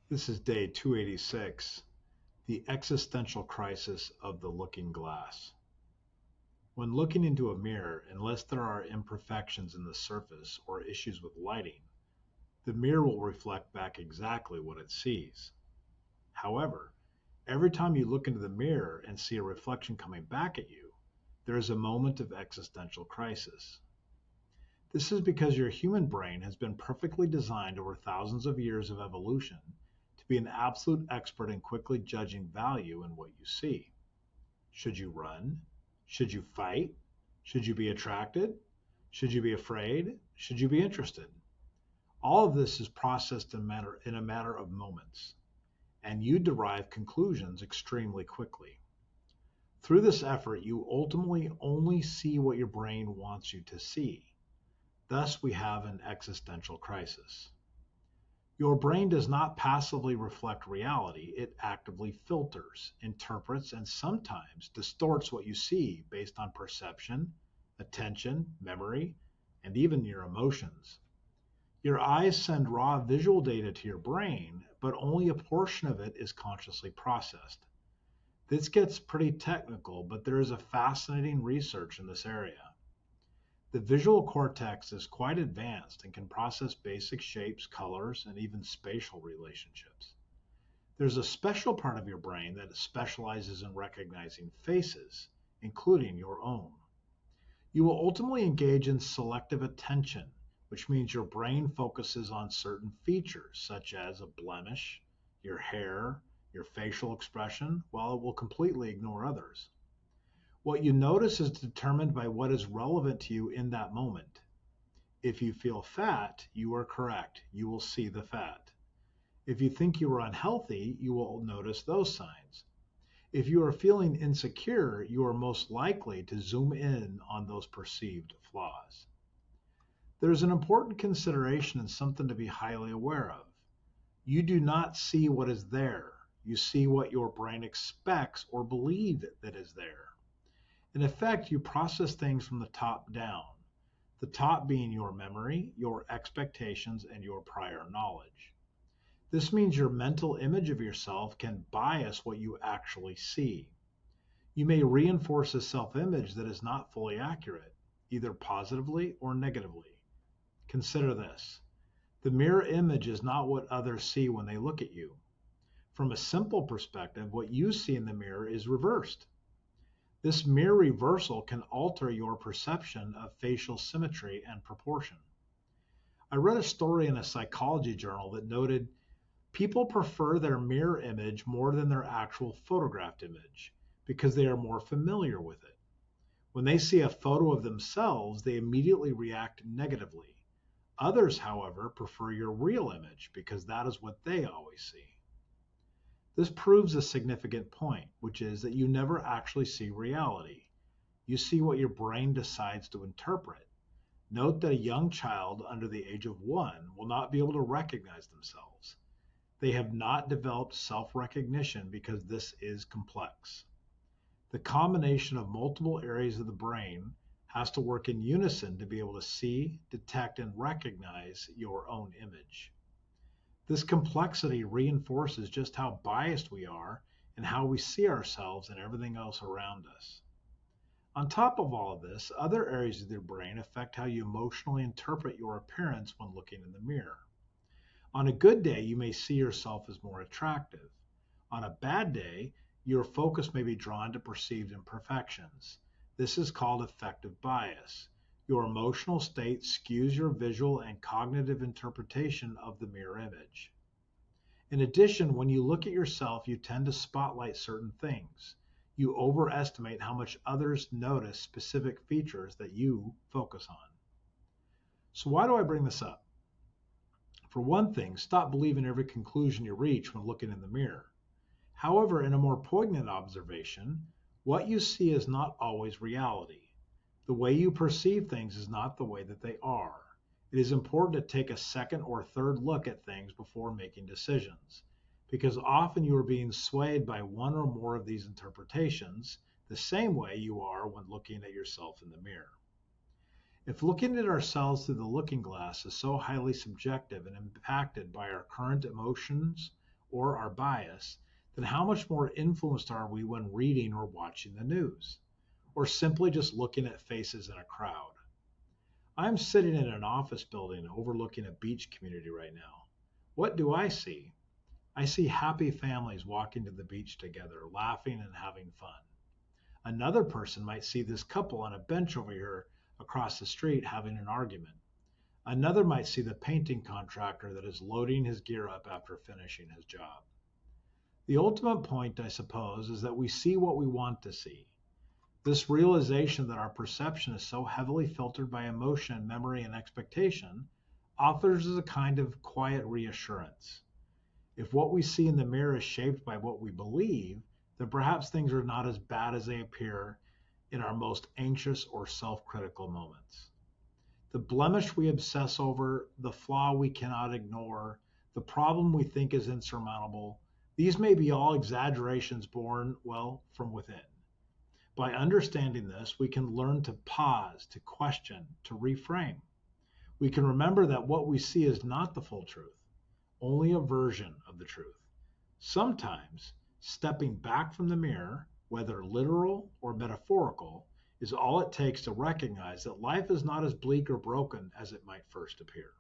This is day 286, the existential crisis of the looking glass. When looking into a mirror, unless there are imperfections in the surface or issues with lighting, the mirror will reflect back exactly what it sees. However, every time you look into the mirror and see a reflection coming back at you, there is a moment of existential crisis. This is because your human brain has been perfectly designed over thousands of years of evolution to be an absolute expert in quickly judging value in what you see. Should you run? Should you fight? Should you be attracted? Should you be afraid? Should you be interested? All of this is processed in a matter of moments, and you derive conclusions extremely quickly. Through this effort, you ultimately only see what your brain wants you to see. Thus, we have an existential crisis. Your brain does not passively reflect reality, it actively filters, interprets, and sometimes distorts what you see based on perception, attention, memory, and even your emotions. Your eyes send raw visual data to your brain, but only a portion of it is consciously processed. This gets pretty technical, but there is a fascinating research in this area. The visual cortex is quite advanced and can process basic shapes, colors, and even spatial relationships. There's a special part of your brain that specializes in recognizing faces, including your own. You will ultimately engage in selective attention, which means your brain focuses on certain features, such as a blemish, your hair, your facial expression, while it will completely ignore others. What you notice is determined by what is relevant to you in that moment. If you feel fat, you are correct. You will see the fat. If you think you are unhealthy, you will notice those signs. If you are feeling insecure, you are most likely to zoom in on those perceived flaws. There's an important consideration and something to be highly aware of. You do not see what is there. You see what your brain expects or believes that is there. In effect, you process things from the top down, the top being your memory, your expectations, and your prior knowledge. This means your mental image of yourself can bias what you actually see. You may reinforce a self image that is not fully accurate, either positively or negatively. Consider this: the mirror image is not what others see when they look at you. From a simple perspective, what you see in the mirror is reversed. This mirror reversal can alter your perception of facial symmetry and proportion. I read a story in a psychology journal that noted people prefer their mirror image more than their actual photographed image because they are more familiar with it. When they see a photo of themselves, they immediately react negatively. Others, however, prefer your real image because that is what they always see. This proves a significant point, which is that you never actually see reality. You see what your brain decides to interpret. Note that a young child under the age of 1 will not be able to recognize themselves. They have not developed self-recognition because this is complex. The combination of multiple areas of the brain has to work in unison to be able to see, detect, and recognize your own image. This complexity reinforces just how biased we are and how we see ourselves and everything else around us. On top of all of this, other areas of your brain affect how you emotionally interpret your appearance when looking in the mirror. On a good day, you may see yourself as more attractive. On a bad day, your focus may be drawn to perceived imperfections. This is called affective bias. Your emotional state skews your visual and cognitive interpretation of the mirror image. In addition, when you look at yourself, you tend to spotlight certain things. You overestimate how much others notice specific features that you focus on. So why do I bring this up? For one thing, stop believing every conclusion you reach when looking in the mirror. However, in a more poignant observation, what you see is not always reality. The way you perceive things is not the way that they are. It is important to take a second or third look at things before making decisions, because often you are being swayed by one or more of these interpretations, the same way you are when looking at yourself in the mirror. If looking at ourselves through the looking glass is so highly subjective and impacted by our current emotions or our bias, then how much more influenced are we when reading or watching the news, or simply just looking at faces in a crowd? I'm sitting in an office building overlooking a beach community right now. What do I see? I see happy families walking to the beach together, laughing and having fun. Another person might see this couple on a bench over here across the street having an argument. Another might see the painting contractor that is loading his gear up after finishing his job. The ultimate point, I suppose, is that we see what we want to see. This realization that our perception is so heavily filtered by emotion, memory, and expectation offers us a kind of quiet reassurance. If what we see in the mirror is shaped by what we believe, then perhaps things are not as bad as they appear in our most anxious or self critical moments. The blemish we obsess over, the flaw we cannot ignore, the problem we think is insurmountable, these may be all exaggerations born, well, from within. By understanding this, we can learn to pause, to question, to reframe. We can remember that what we see is not the full truth, only a version of the truth. Sometimes, stepping back from the mirror, whether literal or metaphorical, is all it takes to recognize that life is not as bleak or broken as it might first appear.